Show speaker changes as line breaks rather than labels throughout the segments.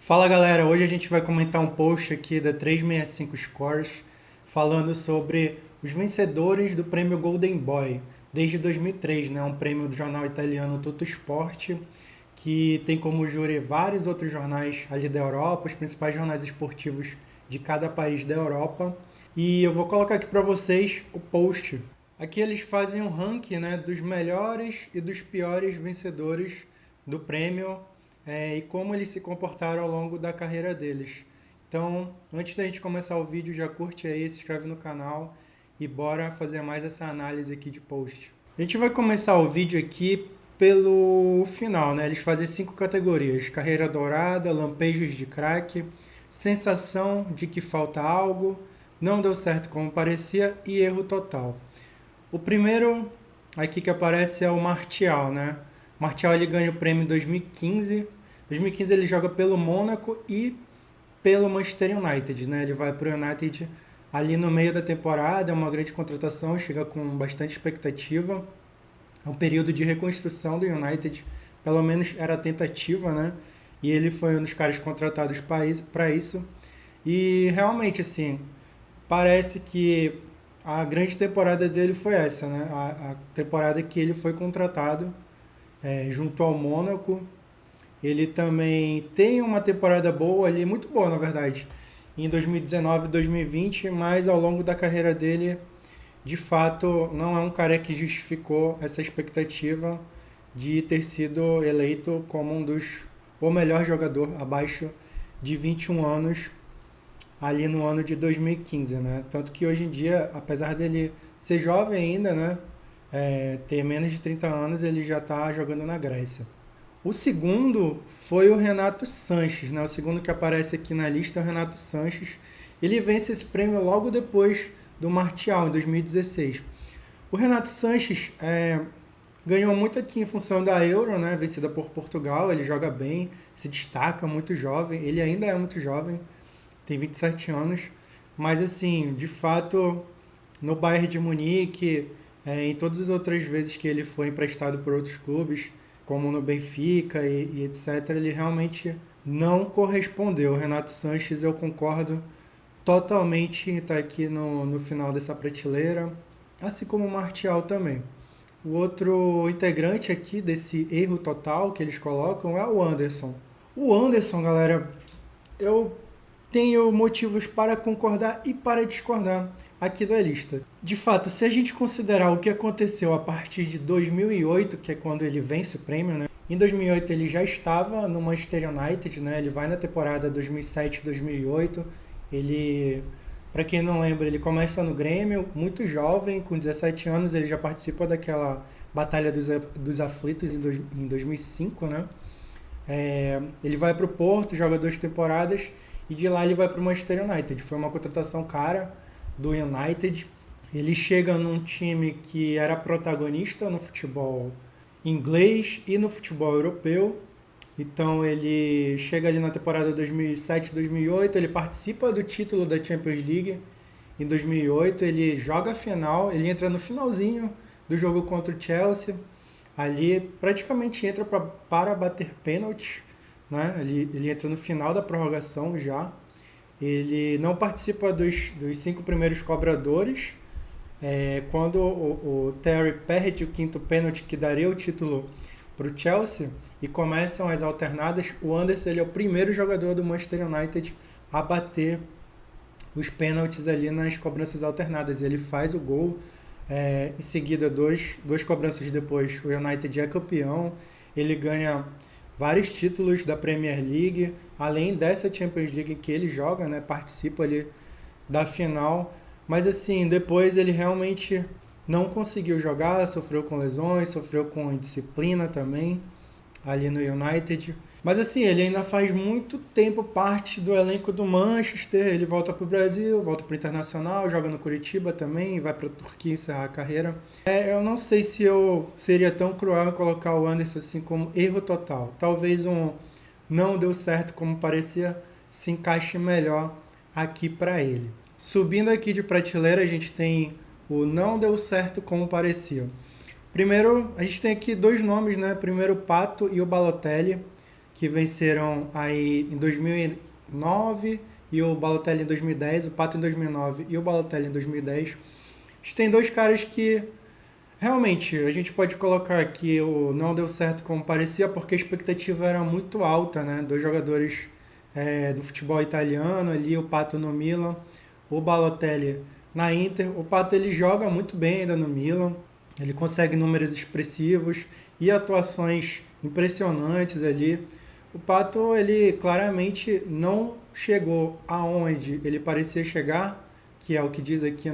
Fala galera, hoje a gente vai comentar um post aqui da 365 Scores falando sobre os vencedores do prêmio Golden Boy desde 2003, né? Um prêmio do jornal italiano Tutto Sport que tem como júri vários outros jornais ali da Europa, os principais jornais esportivos de cada país da Europa. E eu vou colocar aqui para vocês o post. Aqui eles fazem um ranking, né, dos melhores e dos piores vencedores do prêmio e como eles se comportaram ao longo da carreira deles. Então, antes da gente começar o vídeo, já curte aí, se inscreve no canal e bora fazer mais essa análise aqui de post. A gente vai começar o vídeo aqui pelo final, né? Eles fazem 5 categorias: carreira dourada, lampejos de craque, sensação de que falta algo, não deu certo como parecia e erro total. O primeiro aqui que aparece é o Martial, né? Martial ele ganha o prêmio em 2015. 2015 ele joga pelo Mônaco e pelo Manchester United, né? Ele vai para o United ali no meio da temporada, é uma grande contratação, chega com bastante expectativa. É um período de reconstrução do United, pelo menos era a tentativa, né? E ele foi um dos caras contratados para isso. E realmente, assim, parece que a grande temporada dele foi essa, né? A temporada que ele foi contratado junto ao Mônaco. Ele também tem uma temporada boa ali, muito boa na verdade, em 2019 e 2020, mas ao longo da carreira dele, de fato, não é um cara que justificou essa expectativa de ter sido eleito como o melhor jogador abaixo de 21 anos ali no ano de 2015, né? Tanto que hoje em dia, apesar dele ser jovem ainda, né? Ter menos de 30 anos, ele já está jogando na Grécia. O segundo foi o Renato Sanches, né? O segundo que aparece aqui na lista é o Renato Sanches. Ele vence esse prêmio logo depois do Martial, em 2016. O Renato Sanches ganhou muito aqui em função da Euro, né? Vencida por Portugal. Ele joga bem, se destaca, muito jovem. Ele ainda é muito jovem, tem 27 anos. Mas, assim, de fato, no Bayern de Munique, em todas as outras vezes que ele foi emprestado por outros clubes, como no Benfica e etc., ele realmente não correspondeu. O Renato Sanches, eu concordo totalmente, está aqui no final dessa prateleira, assim como o Martial também. O outro integrante aqui desse erro total que eles colocam é o Anderson. O Anderson, galera, eu tenho motivos para concordar e para discordar aqui da lista. De fato, se a gente considerar o que aconteceu a partir de 2008, que é quando ele vence o prêmio, né? Em 2008 ele já estava no Manchester United, né? Ele vai na temporada 2007-2008. Ele, para quem não lembra, ele começa no Grêmio, muito jovem, com 17 anos, ele já participa daquela Batalha dos Aflitos em 2005, né? Ele vai para o Porto, joga 2 temporadas e de lá ele vai para o Manchester United. Foi uma contratação cara do United. Ele chega num time que era protagonista no futebol inglês e no futebol europeu. Então ele chega ali na temporada 2007-2008, ele participa do título da Champions League em 2008, ele joga a final, ele entra no finalzinho do jogo contra o Chelsea, ali praticamente entra para bater pênalti, né? Ele entra no final da prorrogação já. Ele não participa dos 5 primeiros cobradores. Quando o Terry perde o quinto pênalti que daria o título para o Chelsea e começam as alternadas, o Anderson ele é o primeiro jogador do Manchester United a bater os pênaltis ali nas cobranças alternadas. Ele faz o gol, em seguida, duas cobranças depois, o United é campeão. Ele ganha vários títulos da Premier League, além dessa Champions League que ele joga, né? Participa ali da final. Mas assim, depois ele realmente não conseguiu jogar, sofreu com lesões, sofreu com indisciplina também ali no United. Mas assim, ele ainda faz muito tempo parte do elenco do Manchester, ele volta para o Brasil, volta para o Internacional, joga no Curitiba também, vai para a Turquia encerrar a carreira. Eu não sei se eu seria tão cruel em colocar o Anderson assim como erro total. Talvez um não deu certo como parecia se encaixe melhor aqui para ele. Subindo aqui de prateleira, a gente tem o não deu certo como parecia. Primeiro, a gente tem aqui dois nomes, né? Primeiro o Pato e o Balotelli, que venceram aí em 2009 e o Balotelli em 2010, o Pato em 2009 e o Balotelli em 2010. A gente tem dois caras que realmente a gente pode colocar que o não deu certo como parecia porque a expectativa era muito alta, né? Dois jogadores do futebol italiano ali, o Pato no Milan, o Balotelli na Inter. O Pato ele joga muito bem ainda no Milan, ele consegue números expressivos e atuações impressionantes ali. O Pato ele claramente não chegou aonde ele parecia chegar, que é o que diz aqui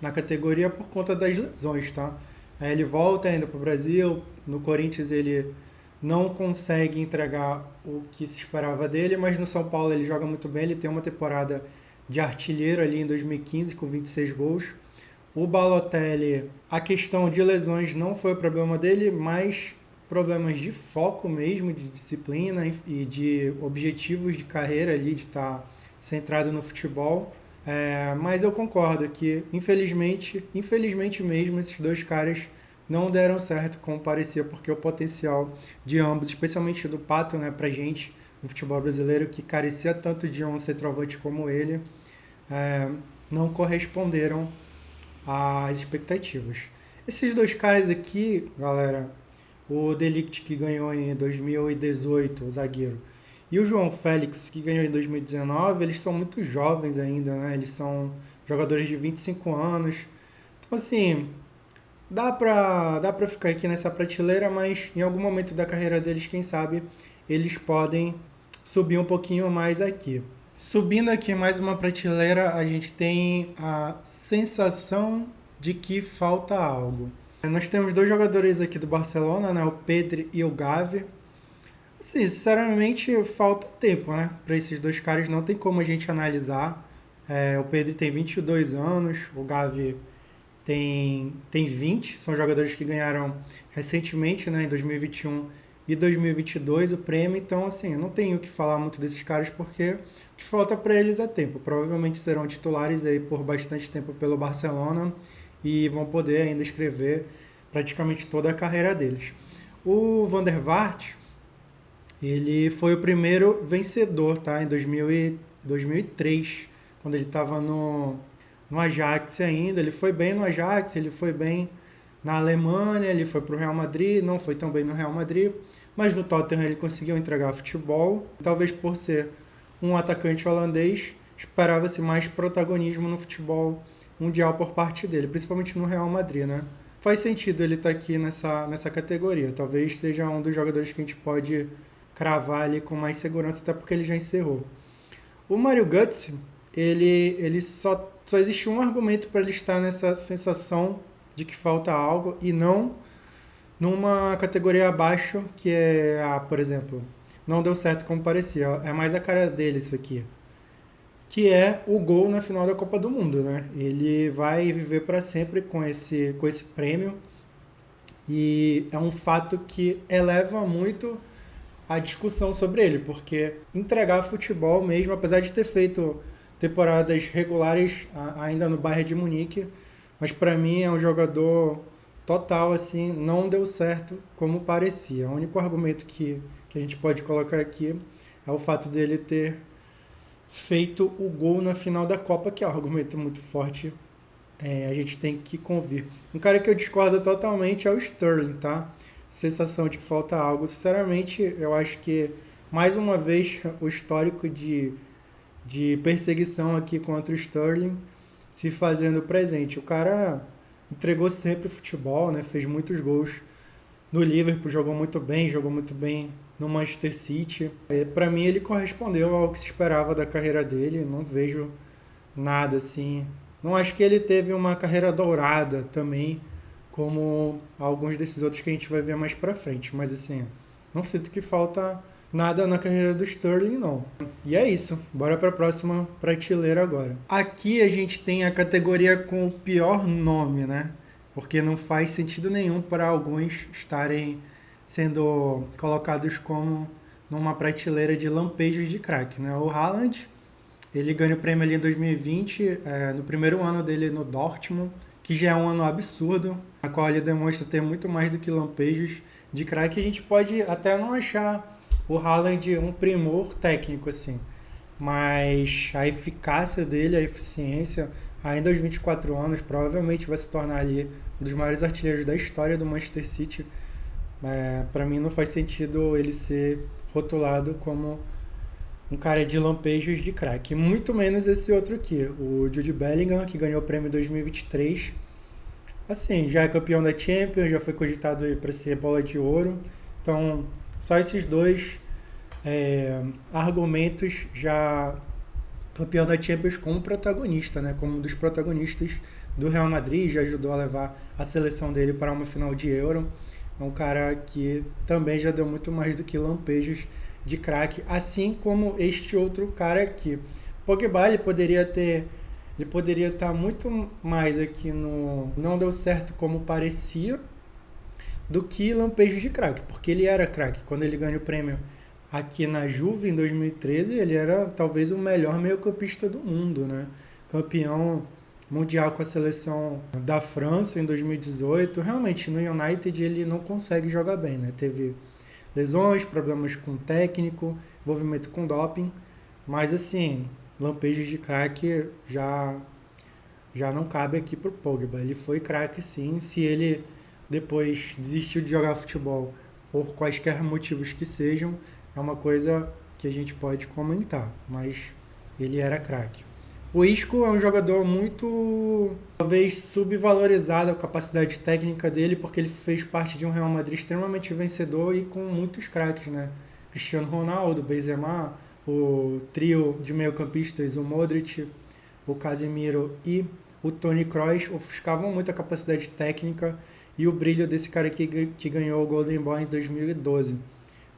na categoria por conta das lesões, tá? Aí ele volta ainda para o Brasil, no Corinthians ele não consegue entregar o que se esperava dele, mas no São Paulo ele joga muito bem, ele tem uma temporada de artilheiro ali em 2015 com 26 gols. O Balotelli, a questão de lesões não foi o problema dele, mas problemas de foco mesmo, de disciplina e de objetivos de carreira ali, de estar centrado no futebol. Mas eu concordo que, infelizmente mesmo, esses dois caras não deram certo como parecia, porque o potencial de ambos, especialmente do Pato, né, pra gente, no futebol brasileiro, que carecia tanto de um centroavante como ele, não corresponderam às expectativas. Esses dois caras aqui, galera, o De Ligt, que ganhou em 2018, o zagueiro, e o João Félix, que ganhou em 2019, eles são muito jovens ainda, né? Eles são jogadores de 25 anos. Então, assim, dá pra ficar aqui nessa prateleira, mas em algum momento da carreira deles, quem sabe, eles podem subir um pouquinho mais aqui. Subindo aqui mais uma prateleira, a gente tem a sensação de que falta algo. Nós temos dois jogadores aqui do Barcelona, né? O Pedri e o Gavi. Assim, sinceramente, falta tempo, né? Para esses dois caras não tem como a gente analisar. O Pedri tem 22 anos, o Gavi tem 20. São jogadores que ganharam recentemente, né? Em 2021 e 2022 o prêmio. Então, assim, eu não tenho o que falar muito desses caras porque o que falta para eles é tempo. Provavelmente serão titulares aí por bastante tempo pelo Barcelona e vão poder ainda escrever praticamente toda a carreira deles. O Van der Vaart, ele foi o primeiro vencedor, tá? Em 2003, quando ele estava no Ajax ainda. Ele foi bem no Ajax, ele foi bem na Alemanha, ele foi para o Real Madrid, não foi tão bem no Real Madrid, mas no Tottenham ele conseguiu entregar futebol. Talvez por ser um atacante holandês, esperava-se mais protagonismo no futebol mundial por parte dele, principalmente no Real Madrid, né? Faz sentido ele estar aqui nessa categoria. Talvez seja um dos jogadores que a gente pode cravar ali com mais segurança, até porque ele já encerrou. O Mario Götze, ele só existe um argumento para ele estar nessa sensação de que falta algo e não numa categoria abaixo, que é, por exemplo, não deu certo como parecia. É mais a cara dele isso aqui. Que é o gol na final da Copa do Mundo, né? Ele vai viver para sempre com esse prêmio e é um fato que eleva muito a discussão sobre ele, porque entregar futebol mesmo, apesar de ter feito temporadas regulares ainda no Bayern de Munique, mas para mim é um jogador total, assim, não deu certo como parecia. O único argumento que a gente pode colocar aqui é o fato dele ter feito o gol na final da Copa, que é um argumento muito forte, a gente tem que convir. Um cara que eu discordo totalmente é o Sterling, tá? Sensação de que falta algo. Sinceramente, eu acho que, mais uma vez, o histórico de perseguição aqui contra o Sterling se fazendo presente. O cara entregou sempre futebol, né? Fez muitos gols no Liverpool, jogou muito bem no Manchester City. Para mim, ele correspondeu ao que se esperava da carreira dele. Não vejo nada assim. Não acho que ele teve uma carreira dourada também, como alguns desses outros que a gente vai ver mais pra frente. Mas assim, não sinto que falta nada na carreira do Sterling, não. E é isso. Bora pra próxima prateleira agora. Aqui a gente tem a categoria com o pior nome, né? Porque não faz sentido nenhum para alguns estarem sendo colocados como numa prateleira de lampejos de craque, né? O Haaland, ele ganha o prêmio ali em 2020, no primeiro ano dele no Dortmund, que já é um ano absurdo, na qual ele demonstra ter muito mais do que lampejos de craque. A gente pode até não achar O Haaland é um primor técnico, assim, mas a eficácia dele, a eficiência, ainda aos 24 anos, provavelmente vai se tornar ali um dos maiores artilheiros da história do Manchester City. Para mim não faz sentido ele ser rotulado como um cara de lampejos de craque. Muito menos esse outro aqui, o Jude Bellingham, que ganhou o prêmio 2023. Assim, já é campeão da Champions, já foi cogitado para ser bola de ouro. Então, só esses dois argumentos já campeão da Champions como protagonista, né? Como um dos protagonistas do Real Madrid, já ajudou a levar a seleção dele para uma final de Euro. É um cara que também já deu muito mais do que lampejos de craque, assim como este outro cara aqui. Pogba, ele poderia estar muito mais aqui no não deu certo como parecia do que lampejos de craque, porque ele era craque. Quando ele ganha o prêmio aqui na Juve em 2013, ele era talvez o melhor meio-campista do mundo, né? Campeão mundial com a seleção da França em 2018. Realmente, no United ele não consegue jogar bem, né? Teve lesões, problemas com o técnico, envolvimento com doping, mas assim, lampejos de craque já não cabe aqui pro Pogba. Ele foi craque sim, se ele depois desistiu de jogar futebol por quaisquer motivos que sejam, é uma coisa que a gente pode comentar, mas ele era craque. O Isco é um jogador muito, talvez, subvalorizado a capacidade técnica dele, porque ele fez parte de um Real Madrid extremamente vencedor e com muitos craques, né? Cristiano Ronaldo, Benzema, o trio de meio-campistas, o Modric, o Casemiro e o Toni Kroos ofuscavam muito a capacidade técnica e o brilho desse cara aqui que ganhou o Golden Boy em 2012.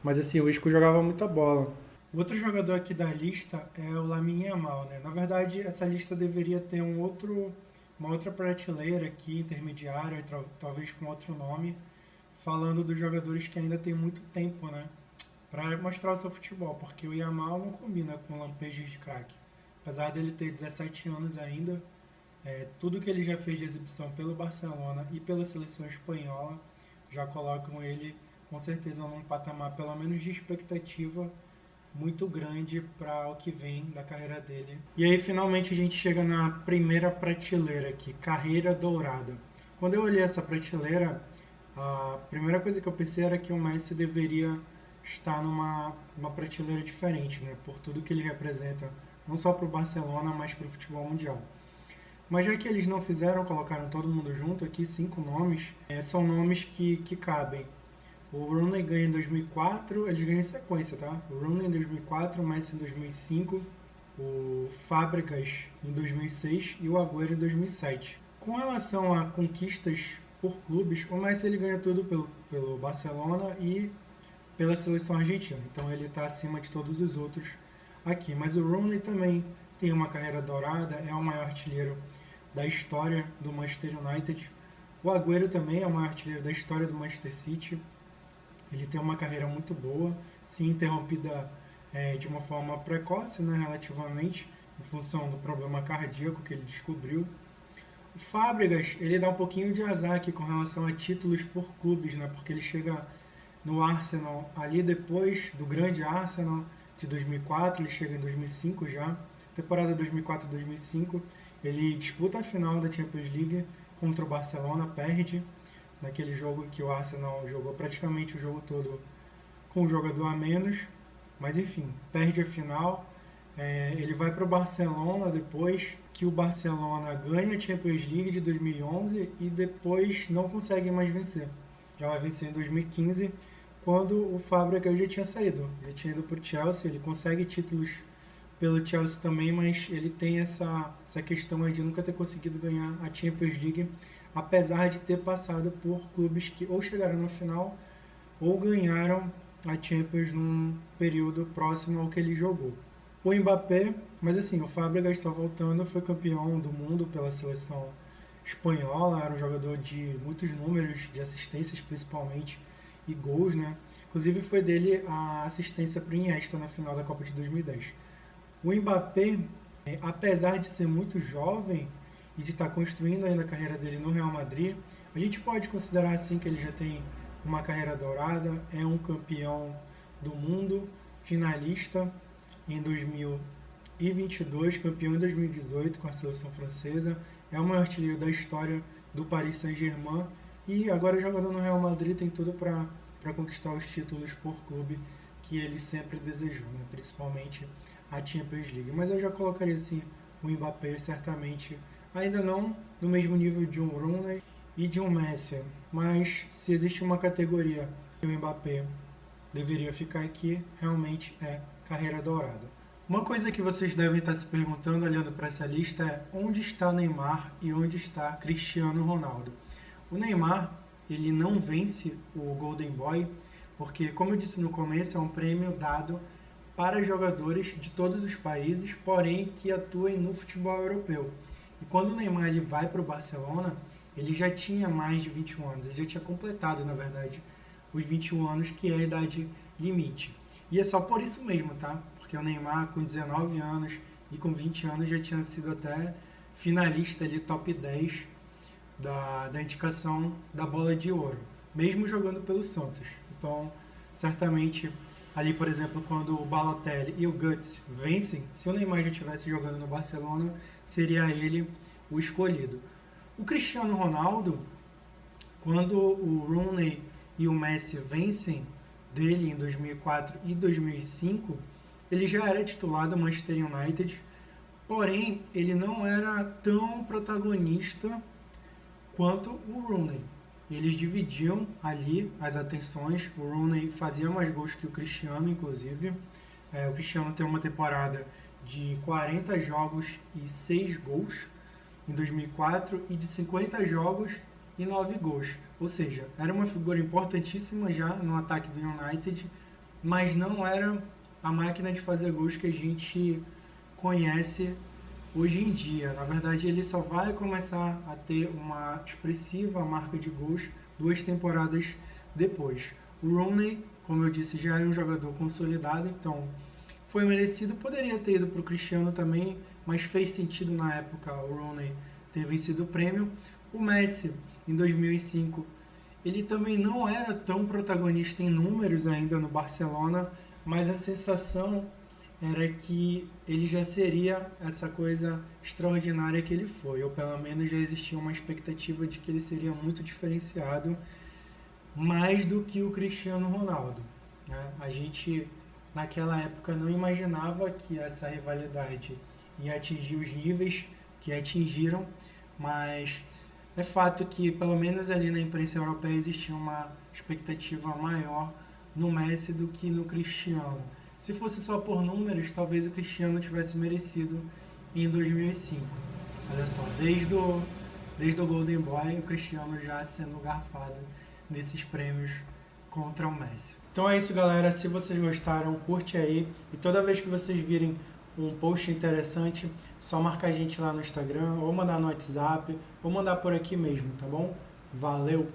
Mas assim, o Isco jogava muita bola. Outro jogador aqui da lista é o Lamine Yamal, né? Na verdade, essa lista deveria ter uma outra prateleira aqui, intermediária, talvez com outro nome, falando dos jogadores que ainda tem muito tempo, né? Para mostrar o seu futebol, porque o Yamal não combina com lampejos de craque. Apesar dele ter 17 anos ainda, tudo que ele já fez de exibição pelo Barcelona e pela seleção espanhola já colocam ele com certeza num patamar pelo menos de expectativa muito grande para o que vem da carreira dele. E aí finalmente a gente chega na primeira prateleira aqui, carreira dourada. Quando eu olhei essa prateleira, a primeira coisa que eu pensei era que o Messi deveria estar numa prateleira diferente, né? Por tudo que ele representa, não só para o Barcelona, mas para o futebol mundial. Mas já que eles não fizeram, colocaram todo mundo junto aqui, 5 nomes, são nomes que cabem. O Rooney ganha em 2004, eles ganham em sequência, tá? O Rooney em 2004, o Messi em 2005, o Fábricas em 2006 e o Agüero em 2007. Com relação a conquistas por clubes, o Messi ele ganha tudo pelo Barcelona e pela seleção argentina. Então ele está acima de todos os outros aqui. Mas o Rooney também tem uma carreira dourada, é o maior artilheiro da história do Manchester United. O Agüero também é o maior artilheiro da história do Manchester City. Ele tem uma carreira muito boa, se interrompida de uma forma precoce, né, relativamente, em função do problema cardíaco que ele descobriu. O Fábricas, ele dá um pouquinho de azar aqui com relação a títulos por clubes, né, porque ele chega no Arsenal ali depois do grande Arsenal de 2004, ele chega em 2005 já, temporada 2004-2005, ele disputa a final da Champions League contra o Barcelona, perde, naquele jogo que o Arsenal jogou praticamente o jogo todo com um jogador a menos, mas enfim, perde a final. Ele vai para o Barcelona depois que o Barcelona ganha a Champions League de 2011 e depois não consegue mais vencer. Já vai vencer em 2015, quando o Fábricas já tinha saído, já tinha ido para o Chelsea. Ele consegue títulos pelo Chelsea também, mas ele tem essa questão aí de nunca ter conseguido ganhar a Champions League, apesar de ter passado por clubes que ou chegaram na final ou ganharam a Champions num período próximo ao que ele jogou. O Mbappé, mas assim, o Fábricas, só voltando, foi campeão do mundo pela seleção espanhola, era um jogador de muitos números, de assistências principalmente, e gols, né? Inclusive foi dele a assistência para o Iniesta na final da Copa de 2010. O Mbappé, apesar de ser muito jovem e de estar construindo ainda a carreira dele no Real Madrid, a gente pode considerar assim que ele já tem uma carreira dourada, é um campeão do mundo, finalista em 2022, campeão em 2018 com a seleção francesa, é o maior artilheiro da história do Paris Saint-Germain e agora jogador no Real Madrid tem tudo para conquistar os títulos por clube que ele sempre desejou, né? Principalmente a Champions League. Mas eu já colocaria assim o Mbappé certamente, ainda não no mesmo nível de um Rooney e de um Messi, mas se existe uma categoria que o Mbappé deveria ficar aqui, realmente é carreira dourada. Uma coisa que vocês devem estar se perguntando olhando para essa lista é onde está Neymar e onde está Cristiano Ronaldo. O Neymar, ele não vence o Golden Boy, porque, como eu disse no começo, é um prêmio dado para jogadores de todos os países, porém que atuem no futebol europeu. E quando o Neymar ele vai para o Barcelona, ele já tinha mais de 21 anos, ele já tinha completado, na verdade, os 21 anos, que é a idade limite. E é só por isso mesmo, tá? Porque o Neymar, com 19 anos e com 20 anos, já tinha sido até finalista ali, top 10 da indicação da Bola de Ouro, mesmo jogando pelo Santos. Então, certamente, ali, por exemplo, quando o Balotelli e o Guts vencem, se o Neymar já estivesse jogando no Barcelona, seria ele o escolhido. O Cristiano Ronaldo, quando o Rooney e o Messi vencem dele em 2004 e 2005, ele já era titular do Manchester United, porém ele não era tão protagonista quanto o Rooney. Eles dividiam ali as atenções. O Rooney fazia mais gols que o Cristiano, inclusive. O Cristiano tem uma temporada de 40 jogos e 6 gols em 2004 e de 50 jogos e 9 gols. Ou seja, era uma figura importantíssima já no ataque do United, mas não era a máquina de fazer gols que a gente conhece hoje em dia. Na verdade, ele só vai começar a ter uma expressiva marca de gols 2 temporadas depois. O Rooney, como eu disse, já é um jogador consolidado, então foi merecido. Poderia ter ido para o Cristiano também, mas fez sentido na época o Rooney ter vencido o prêmio. O Messi, em 2005, ele também não era tão protagonista em números ainda no Barcelona, mas a sensação era que ele já seria essa coisa extraordinária que ele foi, ou pelo menos já existia uma expectativa de que ele seria muito diferenciado, mais do que o Cristiano Ronaldo, né? A gente, naquela época, não imaginava que essa rivalidade ia atingir os níveis que atingiram, mas é fato que, pelo menos ali na imprensa europeia, existia uma expectativa maior no Messi do que no Cristiano. Se fosse só por números, talvez o Cristiano tivesse merecido em 2005. Olha só, desde o Golden Boy, o Cristiano já sendo garfado nesses prêmios contra o Messi. Então é isso, galera. Se vocês gostaram, curte aí. E toda vez que vocês virem um post interessante, só marcar a gente lá no Instagram, ou mandar no WhatsApp, ou mandar por aqui mesmo, tá bom? Valeu!